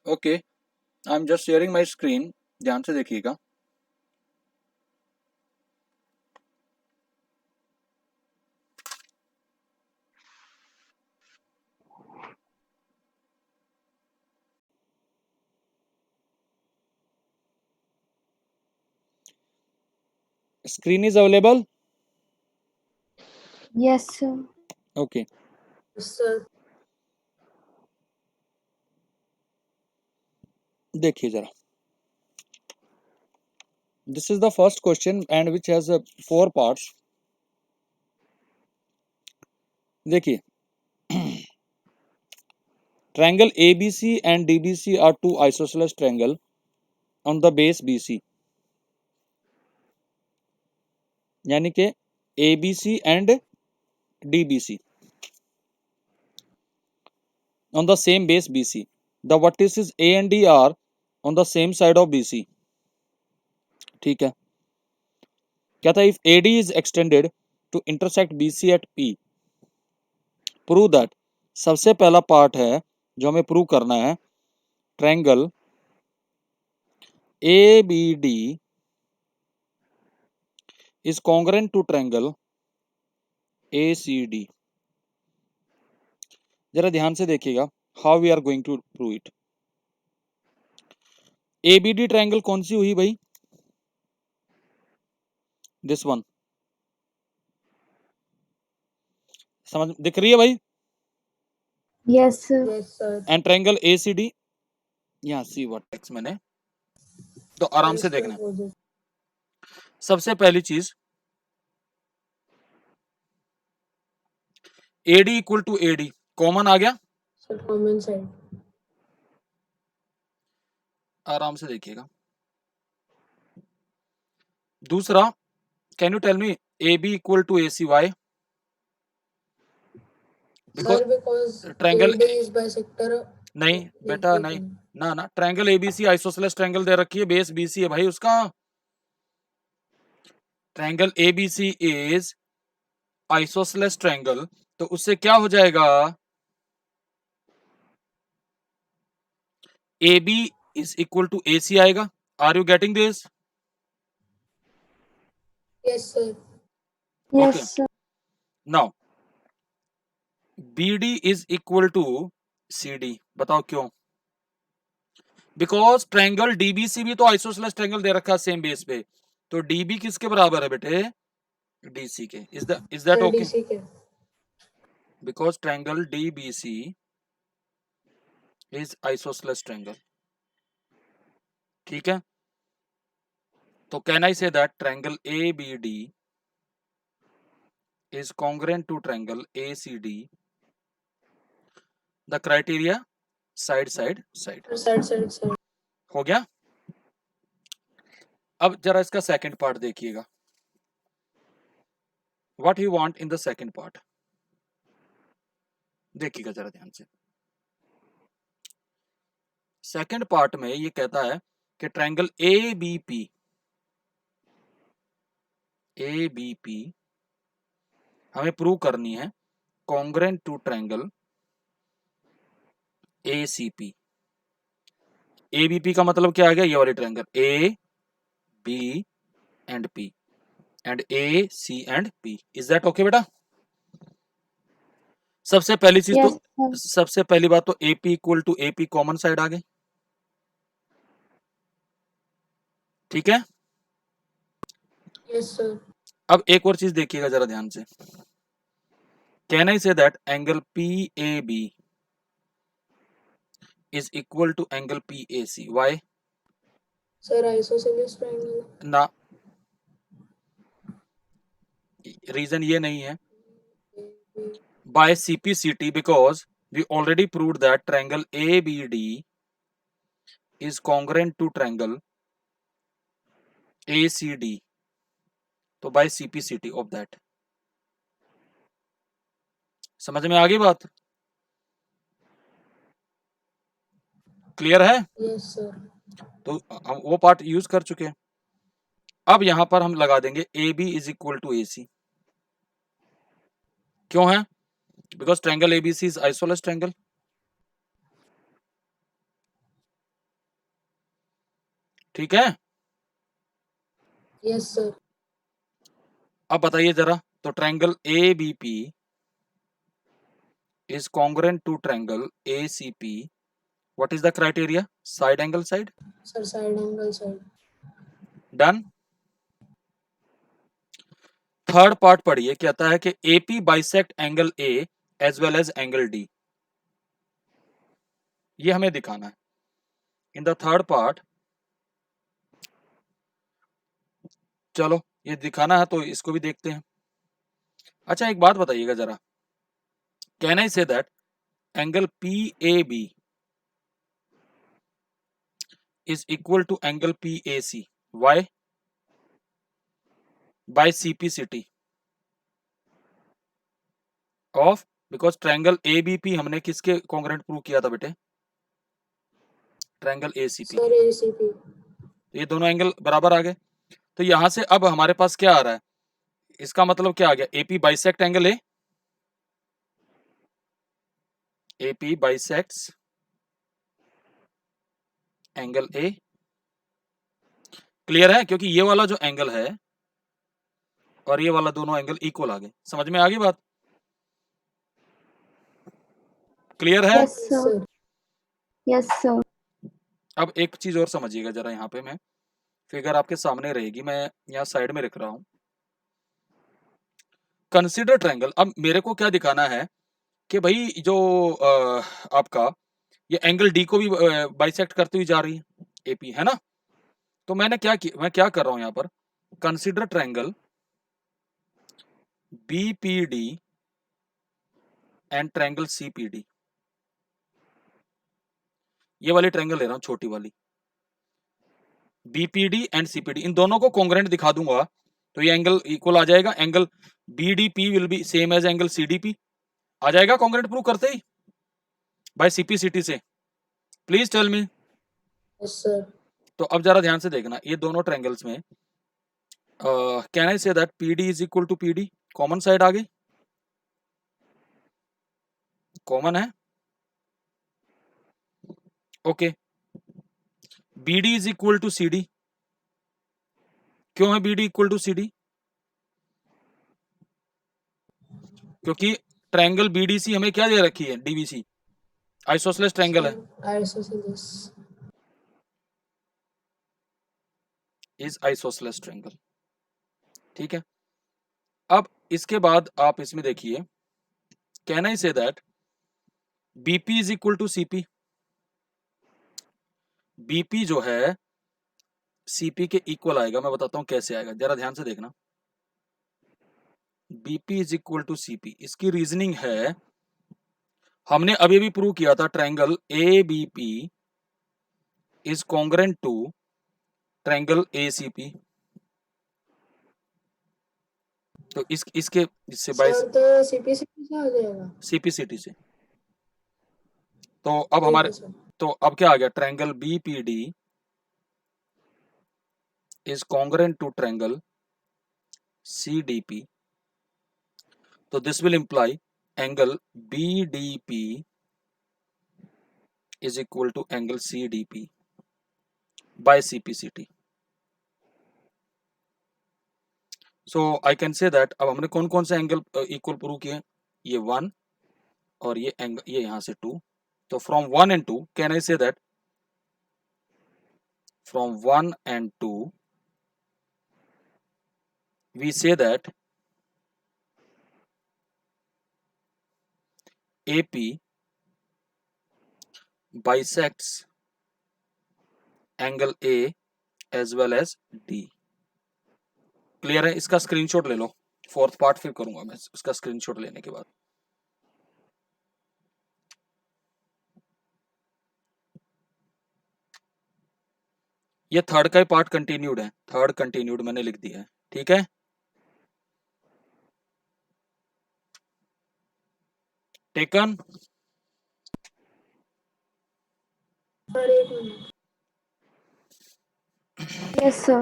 Okay, I am just sharing my screen, ध्यान से देखिएगा। Screen is available? Yes, sir. Okay, sir. देखिए जरा, this is the first question and which has 4 parts. देखिए, triangle ABC and DBC are two isosceles triangle on the base BC, यानी कि ABC and DBC on the same base BC. The vertices A and D are on the same side of BC. ठीक है, क्या था? If AD is extended to intersect BC at P, prove that। सबसे पहला part है जो हमें prove करना है, triangle ABD is congruent to triangle ACD। जरा ध्यान से देखिएगा, how we are going to prove it. ABD triangle कौन सी हुई भाई? दिस वन, समझ दिख रही है भाई? Yes, sir. Yes, sir. And triangle ACD, यहाँ सी वर्टेक्स मैंने, तो आराम से देखना। Opposite. सबसे पहली चीज, AD equal to AD common आ गया, Sir, common side. आराम से देखिएगा। दूसरा, can you tell me AB equal to AC why? Sir, because triangle AD is bisector. नहीं बेटा, नहीं ना ना, ट्रायंगल ABC आइसोसेलेस ट्रायंगल दे रखी है, बेस BC है भाई उसका। Triangle ABC is isosceles triangle, तो उससे क्या हो जाएगा? AB is equal to AC आएगा। Are you getting this? Yes, sir. Yes, Okay. sir. Now BD is equal to CD, बताओ क्यों? बिकॉज ट्रायंगल DBC भी तो आइसोसेलेस ट्रायंगल दे रखा है सेम बेस पे, तो DB किसके बराबर है बेटे? DC के। Is that okay? DC के. Because triangle DBC is isosceles triangle. ठीक है, तो can I say that triangle ABD is congruent to triangle ACD, the criteria side side side। Side. हो गया? अब जरा इसका सेकंड पार्ट देखिएगा, what you want in the second part, देखिएगा जरा ध्यान से। सेकंड पार्ट में ये कहता है कि ट्रायंगल ABP हमें प्रूव करनी है congruent to triangle ACP। ABP का मतलब क्या आ गया? ये वाली triangle A B and P and A C and P। Is that okay बेटा? सबसे पहली चीज Yes, तो, sir. सबसे पहली बात तो AP equal to AP common side आ गई। ठीक है, Yes, sir. अब एक और चीज देखिएगा जरा ध्यान से। Can I say that angle PAB is equal to angle PAC? Why? Sir, isosceles triangle. ना, रीजन ये नहीं है। By CPCT, because we already proved that triangle ABD is congruent to triangle ACD, तो बाय CPCT ऑफ दैट। समझ में आ गई बात? Clear है? Yes, sir. तो हम वो पार्ट यूज कर चुके हैं। अब यहां पर हम लगा देंगे AB is equal to AC। क्यों है? Because triangle ABC is isosceles triangle. ठीक है। Yes, sir. अब बताइए जरा, तो triangle ABP is congruent to triangle ACP. What is the criteria? Side angle side. Sir, side angle side. Done. Third part पढ़िए, कहता है कि AP bisect angle A as well as angle D। ये हमें दिखाना है इन द थर्ड पार्ट। चलो ये दिखाना है तो इसको भी देखते हैं। अच्छा एक बात बताइएगा जरा, can I say that angle PAB is equal to angle PAC? Why? By CPCT of, because triangle ABP हमने किसके कॉन्ग्रुएंट प्रूव किया था बेटे? ट्रायंगल ACP Sir, के। ACP. ये दोनों एंगल बराबर आ गए। तो यहां से अब हमारे पास क्या आ रहा है? इसका मतलब क्या आ गया? AP bisect angle A, AP bisects angle A। Clear है? क्योंकि ये वाला जो एंगल है और ये वाला दोनों एंगल इक्वल आ गए। समझ में आ गई बात? क्लियर है? Yes, Yes, sir. sir. Yes, sir. अब एक चीज और समझिएगा जरा, यहाँ पे मैं फिगर आपके सामने रहेगी, मैं यहाँ साइड में रख रहा हूं। Consider triangle. अब मेरे को क्या दिखाना है कि भाई जो आपका ये एंगल डी को भी बाइसेक्ट करती हुई जा रही है, एपी है ना। तो मैं क्या कर रहा हूं यहाँ पर, consider triangle BPD and triangle CPD. ये वाली ट्रायंगल ले रहा हूं, छोटी वाली, बीपीडी एंड सीपीडी, इन दोनों को कॉन्ग्रुएंट दिखा दूंगा तो ये एंगल इक्वल आ जाएगा। Angle BDP will be same as angle CDP. आ जाएगा कॉन्ग्रुएंट प्रूव करते ही बाय सीपीसीटी से। Please tell me. Yes, sir. तो अब जरा ध्यान से देखना, ये दोनों ट्रायंगल्स में can I say that PD is equal to PD? Common side आ गई, कॉमन है। Okay, BD is equal to CD. क्यों है बीडी इक्वल टू सीडी? क्योंकि ट्रायंगल बीडीसी हमें क्या दे रखी है? डीबीसी, आइसोसेलेस ट्रायंगल है, Sir, isosceles. Is isosceles triangle. ठीक है। अब इसके बाद आप इसमें देखिए, can I say that BP is equal to CP? BP जो है सीपी के इक्वल आएगा। मैं बताता हूं कैसे आएगा, जरा ध्यान से देखना। BP is equal to CP, इसकी रीजनिंग है, हमने अभी भी प्रूव किया था triangle A B P is congruent to triangle A C P. तो इसके इससे बाय Sir, तो CPCT से आ जाएगा। सीपीसीटी से। तो अब ठीक हमारे, है सर। तो अब क्या आ गया? Triangle B P D is congruent to triangle C D P. तो this will imply angle B D P is equal to angle CDP by CPCT. So I can say that अब हमने कौन कौन से एंगल इक्वल प्रूव किए? ये 1 और ये एंगल, ये यहां से 2। तो from 1 and 2 can I say that from 1 and 2 we say that AP bisects angle A as well as D। Clear है? इसका स्क्रीनशॉट ले लो, फोर्थ पार्ट फिर करूंगा मैं इसका स्क्रीनशॉट लेने के बाद। ये थर्ड का ही पार्ट कंटिन्यूड है, थर्ड कंटिन्यूड मैंने लिख दिया है। ठीक है, टेकन। सर एक मिनट। Yes, sir.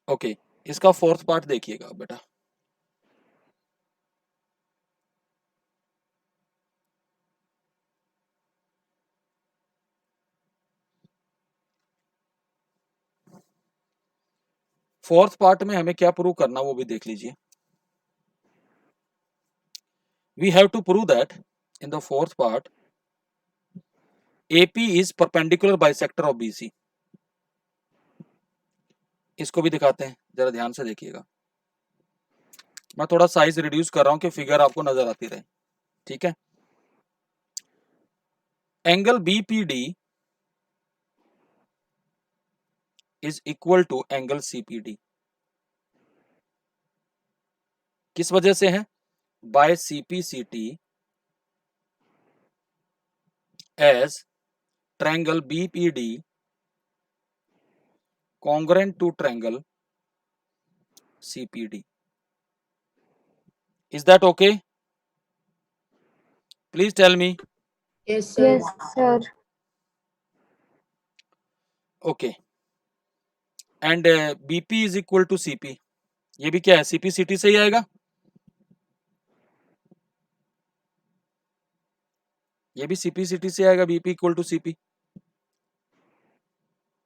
ओके, इसका फोर्थ पार्ट देखिएगा बेटा। फोर्थ पार्ट में हमें क्या प्रूव करना वो भी देख लीजिए. We have to prove that in the fourth part AP is perpendicular bisector of BC. इसको भी दिखाते हैं, जरा ध्यान से देखिएगा. मैं थोड़ा साइज रिड्यूस कर रहा हूं कि फिगर आपको नजर आती रहे. ठीक है. Angle BPD is equal to angle CPD. किस वजह से है? By CPCT as triangle BPD congruent to triangle CPD. Is that okay? Please tell me. Yes, sir. Yes, sir. Okay. And BP is equal to CP. ये भी क्या है? CPCT से ही आएगा. ये भी CPCT से आएगा. BP equal to CP.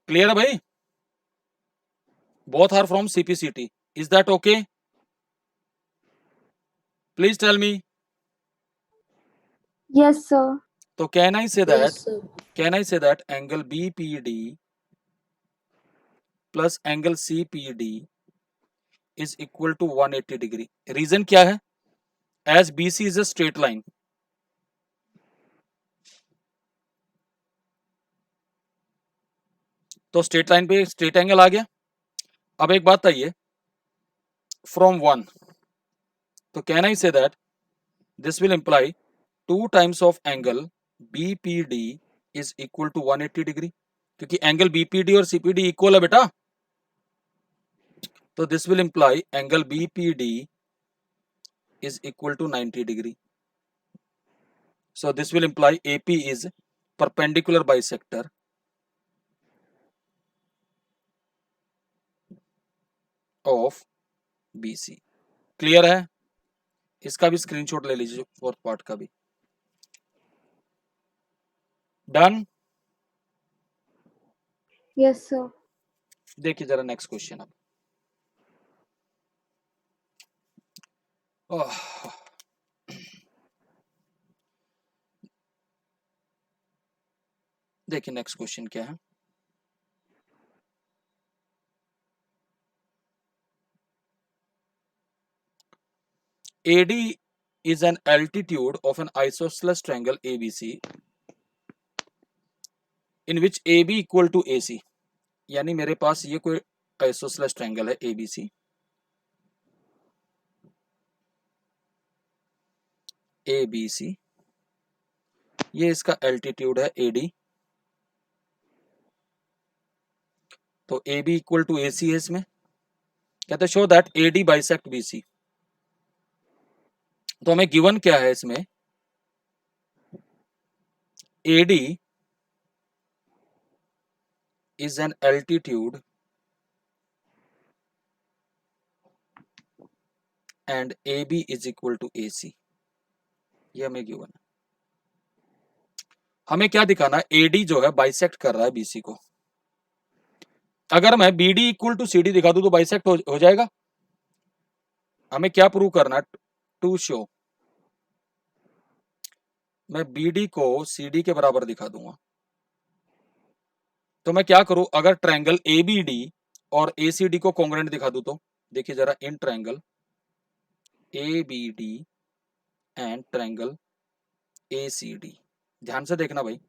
Clear है भाई? Both are from CPCT. Is that okay? Please tell me. Yes, sir. So can I say that? Yes, sir. Can I say that angle BPD plus angle CPD is equal to 180 degree? Reason क्या है? As BC is a straight line. तो straight line पे straight angle आ गया. अब एक बात आइए, from 1, तो can I say that this will imply 2 times of angle BPD is equal to 180 degree, क्योंकि एंगल BPD और CPD इक्वल है बेटा. तो this will imply angle BPD is equal to 90 degree. So this will imply AP is perpendicular bisector of BC. Clear है? इसका भी screenshot ले लीजिए, फोर्थ पार्ट का भी. डन. Yes, sir. देखिए जरा नेक्स्ट क्वेश्चन. अब देखिए नेक्स्ट क्वेश्चन क्या है. AD is an altitude of an isosceles triangle ABC in which AB equal to AC. यानी मेरे पास ये कोई आइसोसेलेस ट्रायंगल है ABC. ABC ये इसका एल्टीट्यूड है AD. तो AB इक्वल टू AC है. इसमें कहते हैं show that AD bisect BC. तो हमें गिवन क्या है इसमें? AD is an altitude and AB is equal to AC. ये हमें गिवन है. हमें क्या दिखाना है? AD जो है बाइसेक्ट कर रहा है BC को. अगर मैं BD इक्वल टू CD दिखा दूं तो बाइसेक्ट हो जाएगा. हमें क्या प्रूव करना है? टू शो मैं BD को CD के बराबर दिखा दूंगा. तो मैं क्या करूं? अगर ट्रायंगल ABD और ACD को कॉन्ग्रुएंट दिखा दूं तो देखिए जरा, in triangle ABD and triangle ACD, ध्यान से देखना भाई.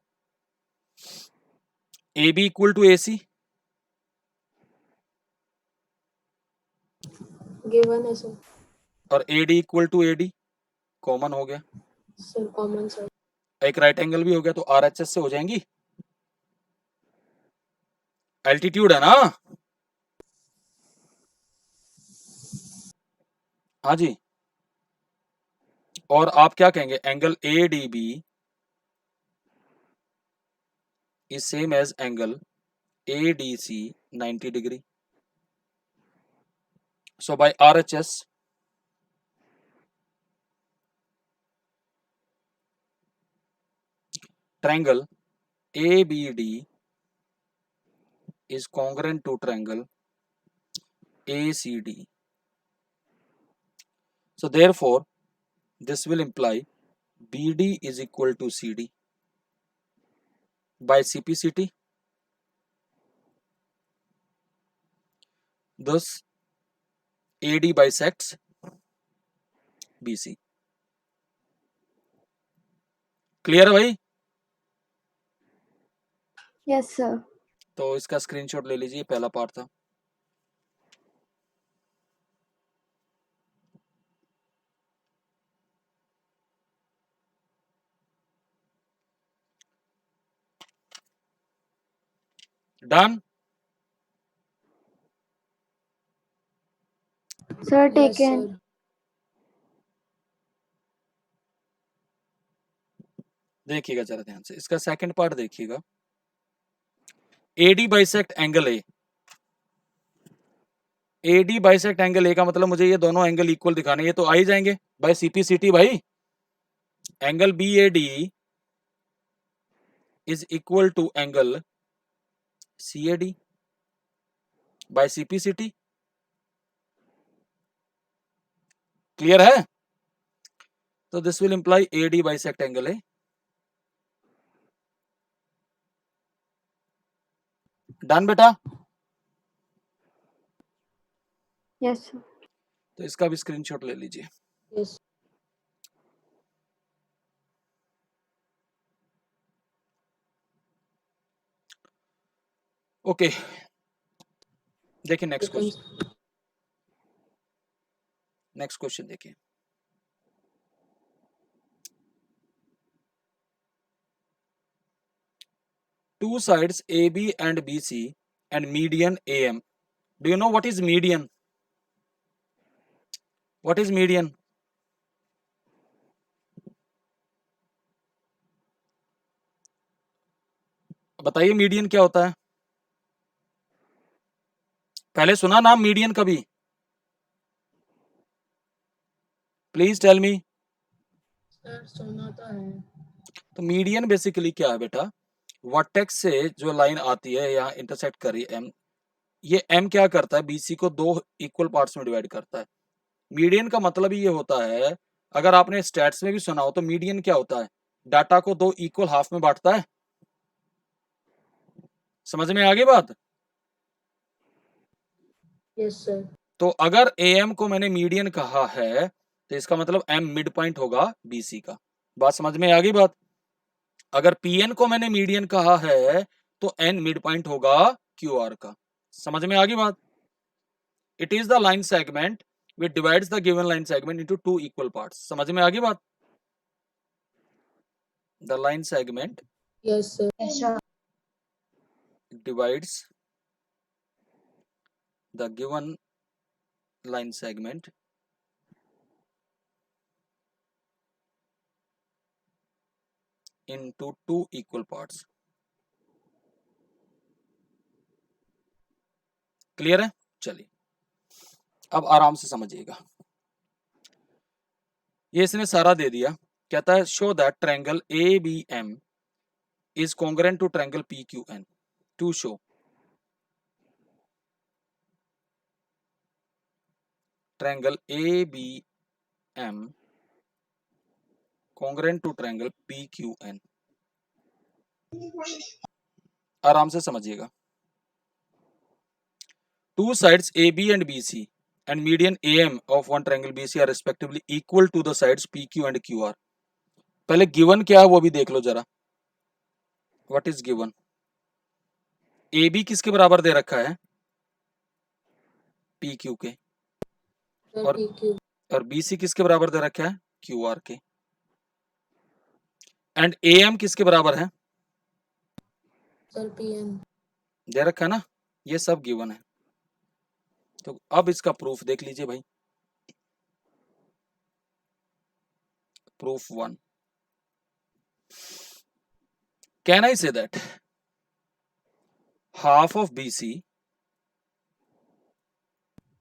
AB equal to AC, given है सर. और AD equal to AD common हो गया. Sir common sir. एक राइट एंगल भी हो गया, तो RHS से हो जाएंगी. एल्टीट्यूड है ना? हाँ जी. और आप क्या कहेंगे? Angle ADB is same as angle ADC 90 degree. So by RHS, triangle ABD is congruent to triangle ACD. So therefore this will imply BD is equal to CD by CPCT. Thus AD bisects BC. Clear है भाई? Yes, sir. तो इसका screenshot ले लीजिए, पहला part था। Done? Sir, Yes, taken. sir. देखिएगा जरा ध्यान से, इसका सेकंड पार्ट देखिएगा। AD बाइसेक्ट एंगल ए। AD बाइसेक्ट एंगल ए का मतलब मुझे ये दोनों एंगल इक्वल दिखाने, ये तो आ ही जाएंगे बाय CPCT भाई। Angle BAD is equal to angle CAD by CPCT। Clear है? तो this will imply AD bisect angle A. Done बेटा? Yes, sir. तो इसका भी स्क्रीनशॉट ले लीजिए। Yes. ओके, देखिए next Taken. Question. Next question देखिए। Two sides AB and BC and median AM. Do you know what is median? What is median? बताइए median क्या होता है? पहले सुना नाम मीडियन कभी? Please tell me. सर सुना तो है। तो मीडियन बेसिकली क्या है बेटा? वर्टेक्स से जो लाइन आती है यहाँ इंटरसेक्ट कर रही है M, ये M क्या करता है? BC को दो इक्वल पार्ट्स में डिवाइड करता है। मीडियन का मतलब ही ये होता है, अगर आपने स्टैट्स में भी सुना हो तो मीडियन क्या होता है? डाटा को दो इक्वल हाफ में बांटता है। समझ में आ गई बात? Yes, sir. तो अगर AM को मैंने मीडियन कहा है तो इसका मतलब M मिड पॉइंट होगा BC का। बात समझ में आ गई बात? अगर PN को मैंने मीडियन कहा है तो N मिड पॉइंट होगा QR का। समझ में आ गई बात? It is the line segment which divides the given line segment into two equal parts. समझ में आ गई बात? The line segment Yes, sir. Yes, sir. divides the given line segment into two equal parts. Clear है? चलिए अब आराम से समझिएगा। ये इसने सारा दे दिया, कहता है show that triangle ABM is congruent to triangle PQN. To show triangle ABM congruent to triangle PQN. आराम से समझिएगा। Two sides AB and BC and median AM of one triangle BC are respectively equal to the sides PQ and QR. पहले given क्या है वो भी देख लो जरा। What is given? AB किसके बराबर दे रखा है? PQ के। Sir, और PQ. और BC किसके बराबर दे रखा है? QR के। एंड AM किसके बराबर है? Sir, PN. दे रखा है ना, ये सब गिवन है। तो अब इसका प्रूफ देख लीजिए भाई। Proof 1, can I say that half of BC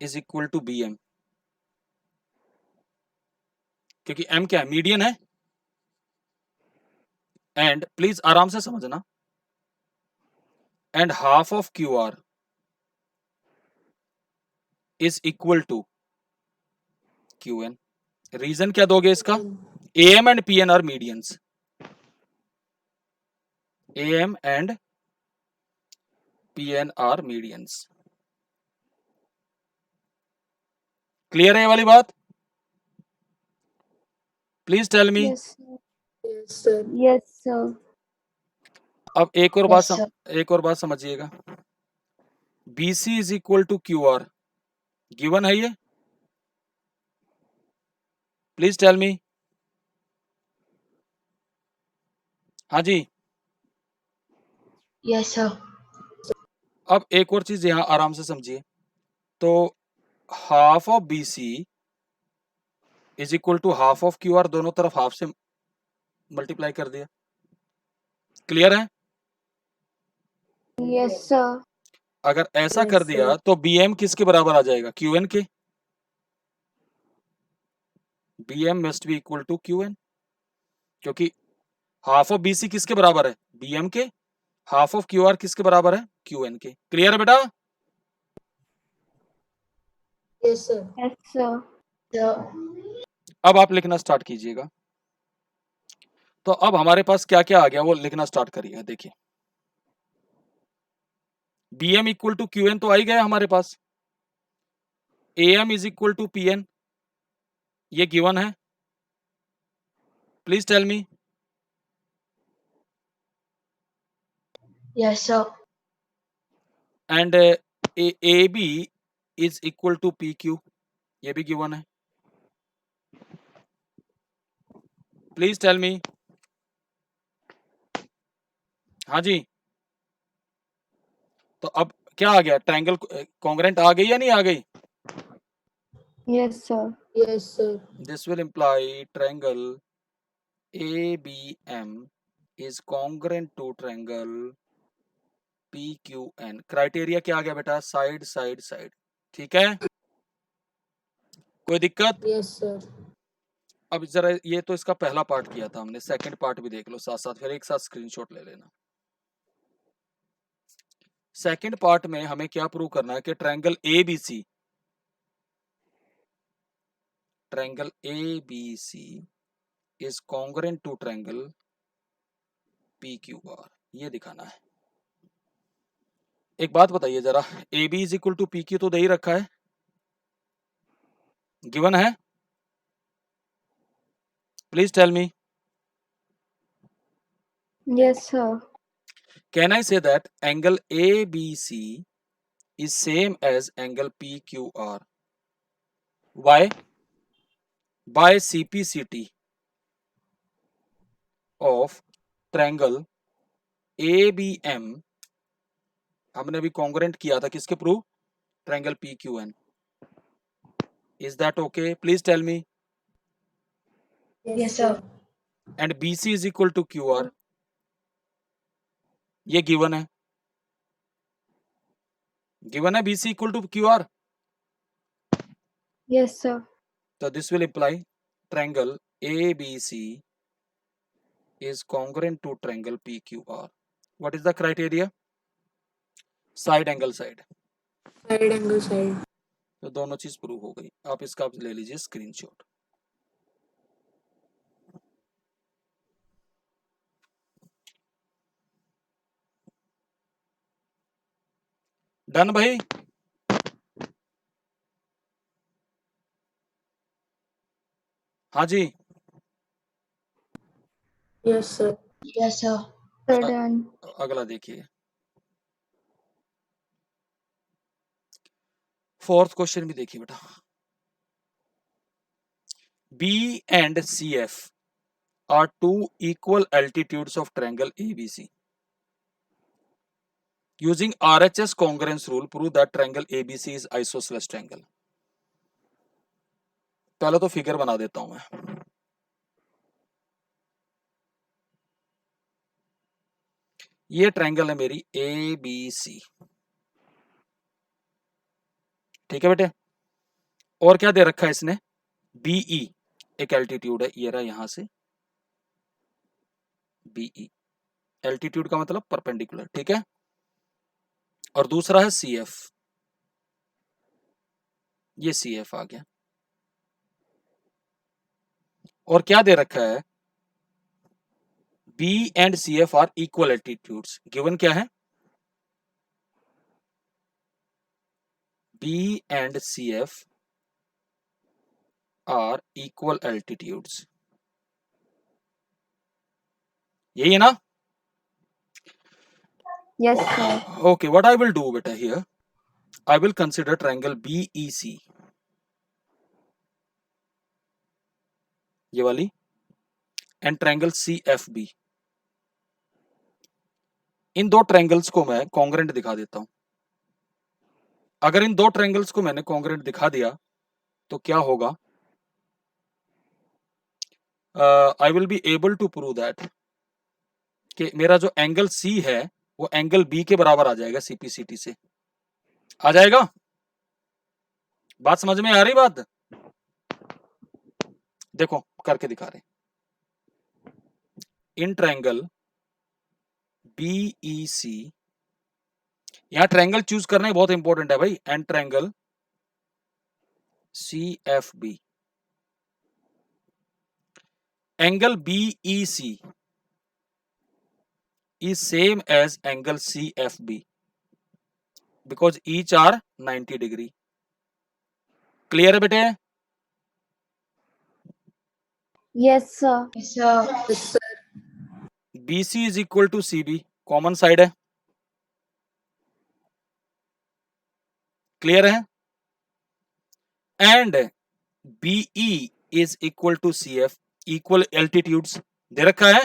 is equal to BM, क्योंकि M क्या है? मीडियन है। एंड प्लीज आराम से समझना, and half of QR is equal to Q N. Reason क्या दोगे इसका? N. AM and PN are medians. AM and PN are medians. Clear है ये वाली बात? Please tell me. Yes, sir. Yes, sir. Yes, sir. अब एक और Yes, sir. एक और बात समझिएगा। BC is equal to QR given है ये? Please tell me. हाँ जी। Yes, sir. अब एक और चीज यहां आराम से समझिए। तो half of BC is equal to half of QR, दोनों तरफ हाफ से मल्टीप्लाई कर दिया। क्लियर है? Yes, sir. अगर ऐसा Yes, कर दिया sir. तो BM किसके बराबर आ जाएगा? QN के। BM must be equal to QN, क्योंकि हाफ ऑफ BC किसके बराबर है? BM के। हाफ ऑफ QR किसके बराबर है? QN के। क्लियर है बेटा? Yes, sir. Yes, sir. Sir. अब आप लिखना स्टार्ट कीजिएगा। तो अब हमारे पास क्या क्या आ गया वो लिखना स्टार्ट करिएगा। देखिए BM इक्वल टू QN तो आ ही गया हमारे पास। AM is equal to PN ये गिवन है। Please tell me. Yes, sir. And AB is equal to PQ ये भी गिवन है। Please tell me. हाँ जी। तो अब क्या आ गया? ट्रायंगल कॉन्ग्रेंट आ गई या नहीं आ गई? Yes, sir. Yes, sir. This will imply triangle ABM is congruent to triangle PQN। Criteria क्या आ गया बेटा? Side side side. ठीक है, कोई दिक्कत? Yes, sir. अब जरा ये तो इसका पहला पार्ट किया था हमने, सेकंड पार्ट भी देख लो साथ साथ, फिर एक साथ स्क्रीनशॉट ले लेना। सेकंड पार्ट में हमें क्या प्रूव करना है कि triangle ABC is congruent to triangle PQR, ये दिखाना है। एक बात बताइए जरा, AB is equal to PQ तो दे ही रखा है, गिवन है। Please tell me. Yes, sir. Can I say that angle ABC is same as angle PQR? Why? By CPCT of triangle ABM हमने अभी कॉन्ग्रुएंट किया था किसके prove? Triangle PQN। Is that okay? Please tell me. Yes, sir. And BC is equal to QR ये given है। Given है BC equal to QR। Yes, sir. So this will imply triangle ABC is congruent to triangle PQR. What is the criteria? Side angle side. Side angle side. तो दोनों चीज prove हो गई। आप इसका ले लीजिए स्क्रीनशॉट। डन भाई? हाँ जी। Yes, sir. Yes, sir. Sir, done. अगला देखिए, फोर्थ क्वेश्चन भी देखिए बेटा। B and CF are two equal altitudes of triangle ABC. Using RHS congruence rule, prove that triangle ABC is isosceles triangle. पहले तो फिगर बना देता हूं मैं। ये ट्रायंगल है मेरी ABC, ठीक है बेटे। और क्या दे रखा है इसने? BE एक एल्टीट्यूड है, ये रहा यहां से BE, एल्टीट्यूड का मतलब परपेंडिकुलर, ठीक है। और दूसरा है CF, ये सी एफ आ गया। और क्या दे रखा है, B and C F are equal altitudes. Given क्या है, B and C F are equal altitudes, यही है ना? Yes, sir. Okay, what I will do beta here, I will consider triangle BEC, ये वाली, एंड ट्रायंगल CFB। इन दो triangles को मैं कॉन्ग्रेंट दिखा देता हूं। अगर इन दो ट्रायंगल्स को मैंने कॉन्ग्रेंट दिखा दिया तो क्या होगा, I will be able to prove that कि मेरा जो एंगल C है वो एंगल B के बराबर आ जाएगा CPCT से। आ जाएगा? बात समझ में आ रही बात? देखो करके दिखा रहे। इन ट्रायंगल BEC, यहां ट्रायंगल चूज करना ही बहुत इंपॉर्टेंट है भाई, and triangle CFB, angle BEC is same as angle CFB because each are 90 degree. Clear है बेटे? Yes, sir. Yes, sir. BC is equal to CB, common side है। Clear है? And BE is equal to CF, equal altitudes दे रखा है।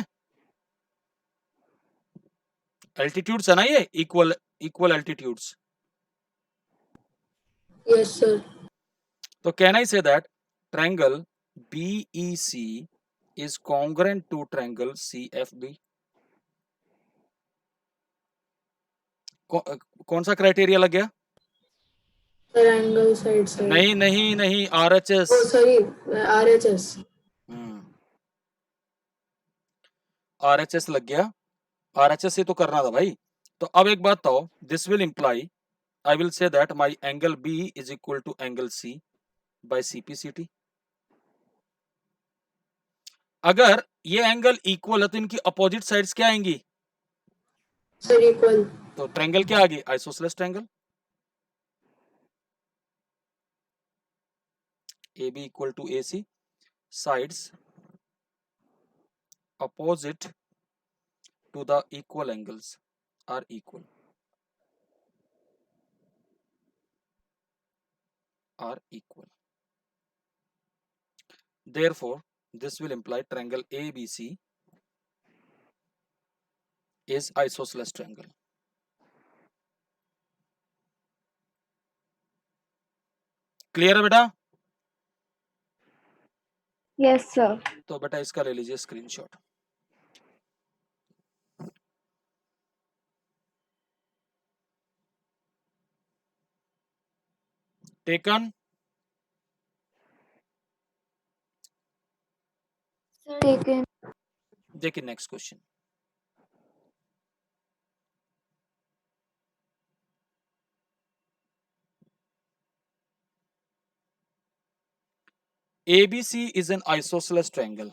Altitudes है ना ये, इक्वल एल्टीट्यूड्स। Yes, sir. तो can I say that triangle BEC is congruent to triangle CFB? कौन सा क्राइटेरिया लग गया? Sir, angle side. नहीं नहीं नहीं, RHS। Oh, sorry. RHS. RHS लग गया। RHS से तो करना था भाई। तो अब एक बात बताओ, this will imply, I will say that my angle B is equal to angle C by CPCT। अगर ये एंगल इक्वल है तो इनकी अपोजिट साइड्स क्या आएंगी? Sir, equal. तो ट्रायंगल क्या आ गई? Isosceles triangle. AB equal to AC, sides opposite to the equal angles are equal, are equal. Therefore, this will imply triangle ABC is isosceles triangle. Clear है बेटा? Yes, sir. तो बेटा इसका ले लीजिए स्क्रीनशॉट। टेकन। Taken. देखिए next question, ABC is an isosceles triangle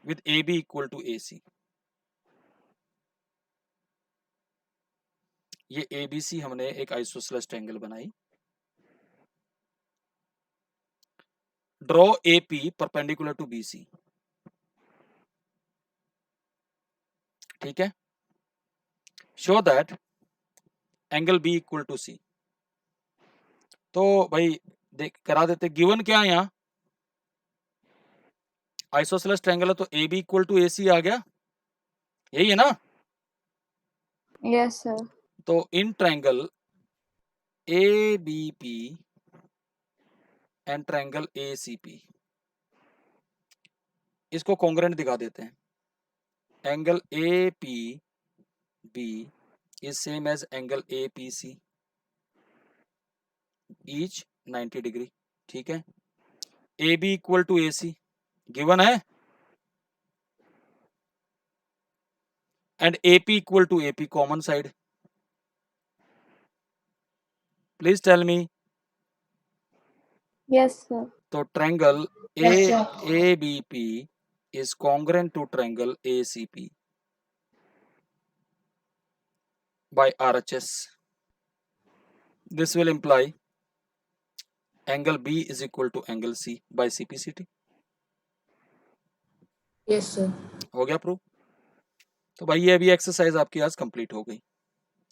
with AB equal to AC. ये ABC हमने एक आइसोसेलेस ट्रायंगल बनाई। Draw AP perpendicular to BC। ठीक है, show that angle B equal to C। तो भाई देख करा देते, गिवन क्या है यहाँ, आइसोसेलेस ट्रायंगल है तो AB इक्वल टू AC आ गया, यही है ना? Yes, sir. तो in triangle ABP and triangle ACP, इसको कॉन्ग्रेंट दिखा देते हैं। Angle APB is same as angle APC, each 90 degree. ठीक है, AB equal to AC given है, and AP equal to AP common side. Please tell me Yes, sir. तो triangle Yes, sir. ABP is congruent to triangle ACP by RHS. This will imply angle B is equal to angle C by CPCT. Yes, sir. हो गया prove? तो भाई ये अभी exercise आपकी आज complete हो गई।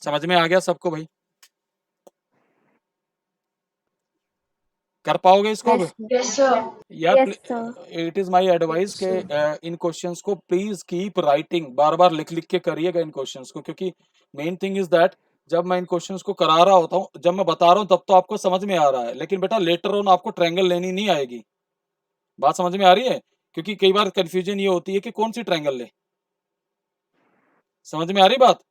समझ में आ गया सबको भाई? कर पाओगे इसको अब? Yes, sir. Yes, sir. यार Yes, sir. It is my advice Yes, के इन क्वेश्चंस को प्लीज कीप राइटिंग, बार बार लिख लिख के करिएगा इन क्वेश्चंस को, क्योंकि मेन थिंग इज दैट जब मैं इन क्वेश्चंस को करा रहा होता हूँ, जब मैं बता रहा हूँ तब तो आपको समझ में आ रहा है, लेकिन बेटा लेटर ऑन आपको ट्रायंगल लेनी नहीं आएगी। बात समझ में आ रही है? क्योंकि कई बार कंफ्यूजन ये होती है कि कौन सी ट्रायंगल ले। समझ में आ रही बात?